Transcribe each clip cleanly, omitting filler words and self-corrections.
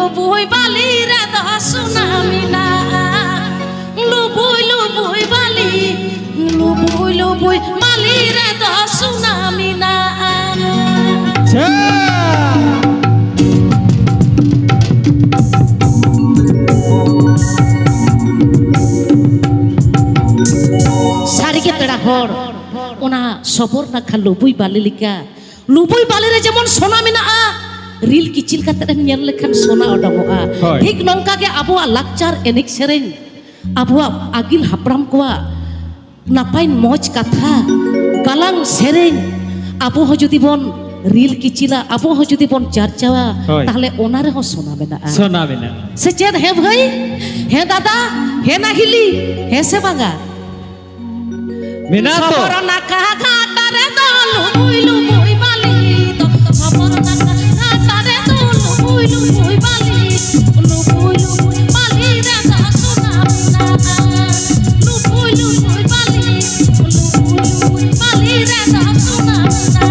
লুবুই বালি রে দশনামি না লুবুই লুবুই বালি লুবুই লুবুই বালি রে দশনামি না সারিকে পেড়া হর ওনা সবর না খা লুবুই বালি লিকা লুবুই বালি রে যেমন সোনা মেনাগᱼᱟ রিল কিচিল কাতে ñel লেখান সোনা অডঙᱚᱜᱼᱟ ঠিক নঙ্কা গে আবুয়া লাকচার এনিক সেরেñ আবুয়া আগিল হাপড়াম কোয়া নাপাই মজ কথা গালাং সেরেñ আবু হ যদি বন রিল কিচিলা আবু হ যদি বন চর্চাওয়া তাহলে ওনা রে হ সোনা মেনাগᱼা সে চেদ হে ভাই হে দাদা হে নাহিলি হে সে বাঙ্গা মেনা তো সবর না কা ঘাটা রে দল লুবুই লুবুই বালি তো সবর না কা ঘাটা রে দল লুবুই লুবুই বালি লুবুই লুবুই বালি রে দশনামি না লুবুই লুবুই বালি লুবুই লুবুই বালি রে দশনামি না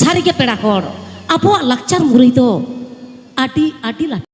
सारी के पेड़ा हर अब लाकचार मुरई तो आटी आटी